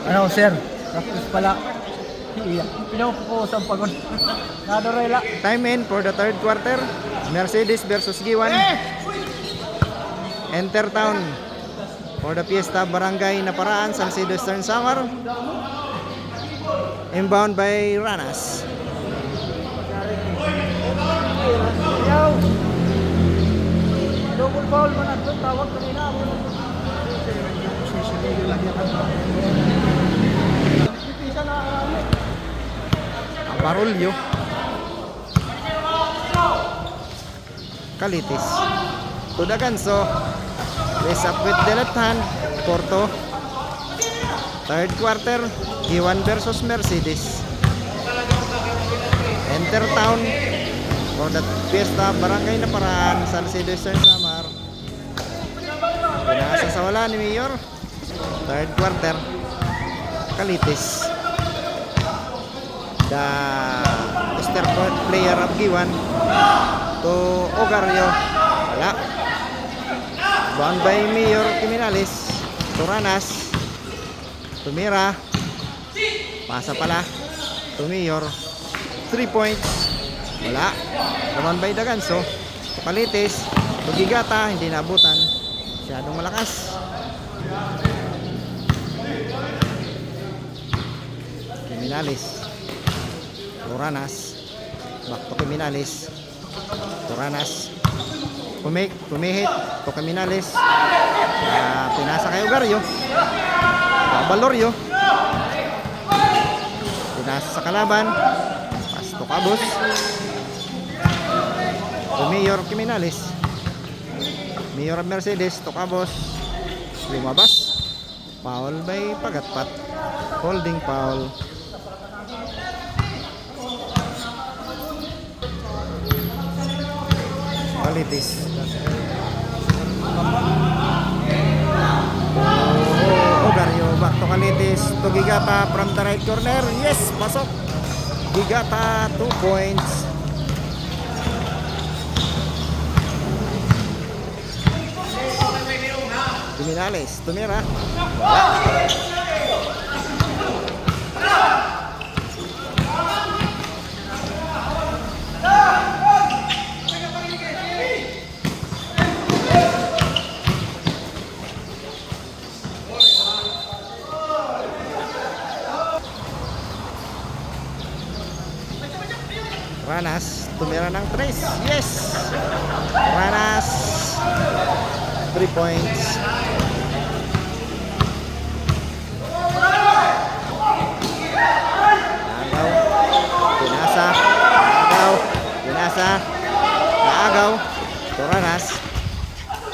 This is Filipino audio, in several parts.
Ano sir? Practice pala. Iya. Pinapupusan pagod. Nadorela. Time in for the third quarter. Mercedes versus Giwan. Enter town for the Fiesta Barangay Naparaan, Salcedo Eastern Samar. Inbound by Ranas. Double foul mo na ito. Tawag kanina. Aparulyo. Kalitis. To the Ganso. Raise up with the left hand. Porto. Third quarter. Giwan versus Mercedes. Enter town for the Fiesta Barangay Naparaan, Salcedo Eastern Samar. Pinasa sa wala ni Mayor. Third quarter. Kalitis. The star player of Giwan to Ogario. Wala. Bound by Mayor Criminales. To Ranas. Tumira. Pasa pala. To Mayor. 3 points. Wala. Bound by Daganso. To Kalitis. To Gigata. Hindi naabutan. Masyadong malakas. Criminales. Turanas. Back to Criminales. Turanas. Pumihit to Criminales. Pinasa kay Ogario. Baloryo. Pinasa sa kalaban. Pas to Cabos. To Mayor Criminales. Mayor of Mercedes to Cabos. Lumabas. Foul by Pagatpat. Holding foul. Kalitis. Ogario back to Kalitis. To Gigata from the right corner. Yes, pasok. Gigata 2 points. Criminales. Tumira. Ranas, tumira ng 3. Yes! Ranas, 3 points. Agaw, Pinasa, Naagaw, to Ranas.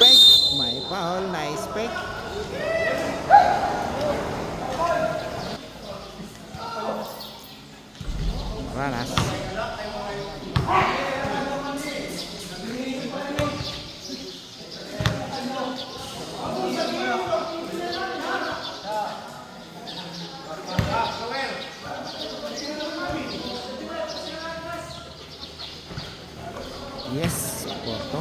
Fake, may foul, nice fake. Ranas. Yes, Porto.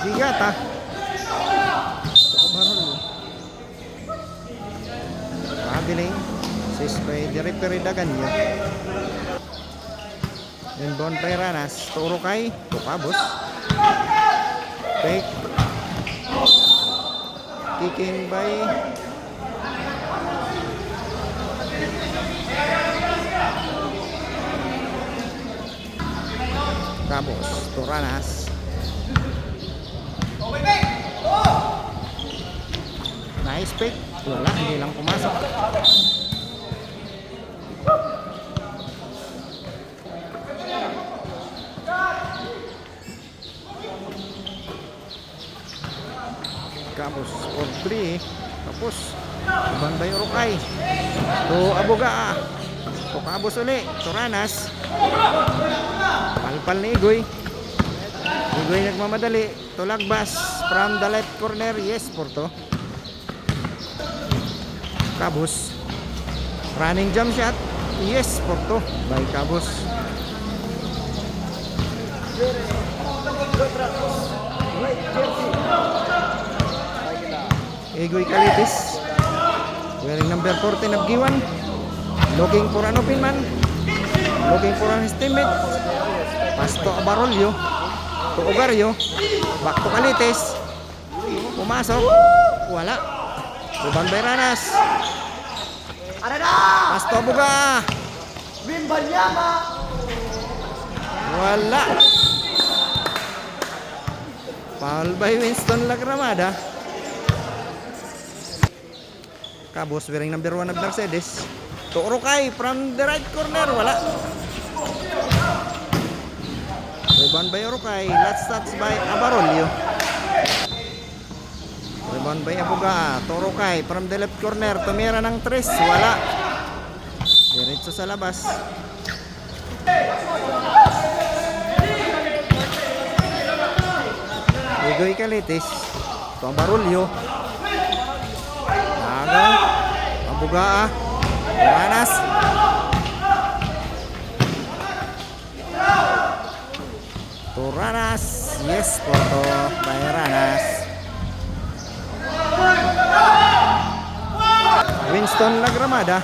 Gigata. Barol. Pabiling. Sis by the referee Daganyo. Inbound by Ranas. Turo kay Tukabos. Fake. Kicking by Cabos to Ranas. Nice pick. Wala, hindi lang pumasok. Cabos for 3. Tapos Banday Rukay to Aboga. To Cabos uli. To Ranas. Palpal ni Igoy. Igoy nagmamadali. To Lagbas from the left corner. Yes, Porto. Cabos. Running jump shot. Yes, Porto. By Cabos. Egoy Calitis. Wearing number 14 of Giwan. Looking for an open man. Looking for his teammate. Pass to Abarolio. To Ogario. Back to Calitis. Pumasok. Wala. Rebound by Ranas. Arada! Pass to Abuga. Bimbanyama! Wala. Foul by Winston Lagramada. Cabos wearing number 1 of Mercedes. To Orokay from the right corner. Wala. Rebound by Orokay. Last touch by Abarolio. Rebound by Abuga. To Orokay from the left corner. Tumira ng 3. Wala. Diretso sa labas. Egoy Calitis. To Abarolio. Agaw. Abuga. Ranas. To Ranas. Yes, photo by Ranas. Winston Lagramada.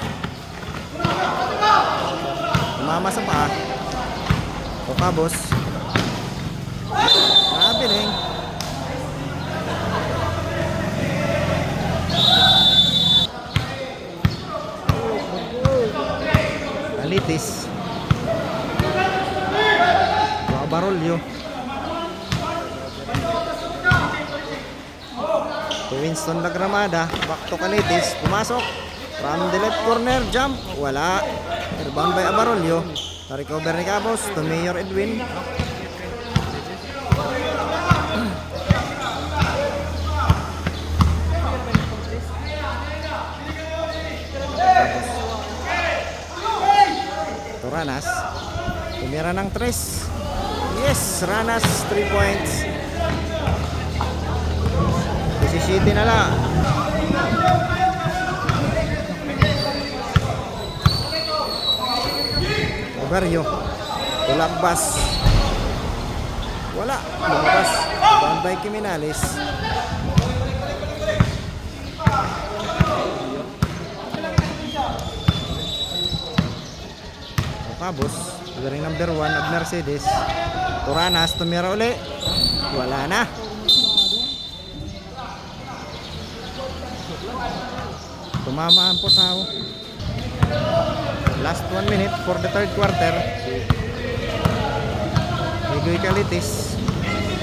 Mama sa paa. To Cabos. Nabiling. Calitis. To Abarolio. To Winston Lagramada. Back to Calitis. Pumasok. From the left corner. Jump. Wala. Rebound by Abarolio. Na-recover ni Cabos. To Mayor Edwin. To Ranas. Tumira ng 3. Yes, Ranas 3 points. 17 na lang. Ogario. Tulabas. Wala. Lumabas. Bound by Kiminales. Cabos. Wearing number 1 of Mercedes. Turanas. Tumira uli. Wala na. Tumama ang Potaw. Last 1 minute for the third quarter. Egoy Calitis.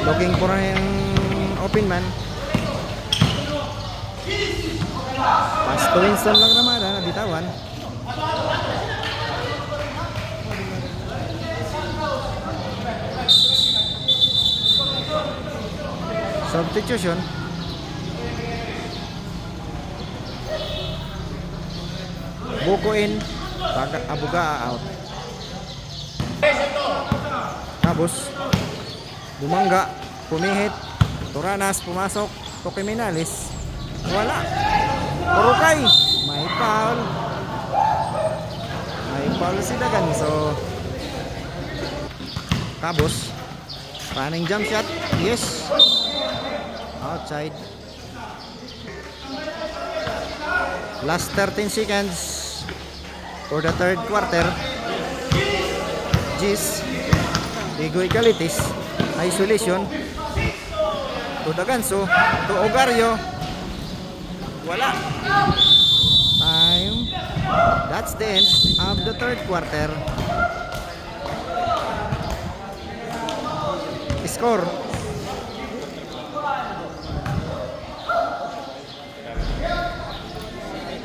Looking for an open man. Pass to Winston Lagramada. Nabitawan. Substitution. Buko in. Abuga out. Cabos. Bumangga. Pumihit. Turanas. Pumasok. To Kiminales. Wala. Orokay. May foul. May foul si Daganso. Cabos. Running jump shot. Yes. Outside. Last 13 seconds for the third quarter. Gis. Egoy Calitis. Isolation. To Daganso. To Ogario. Wala. Time. That's the end of the third quarter. Score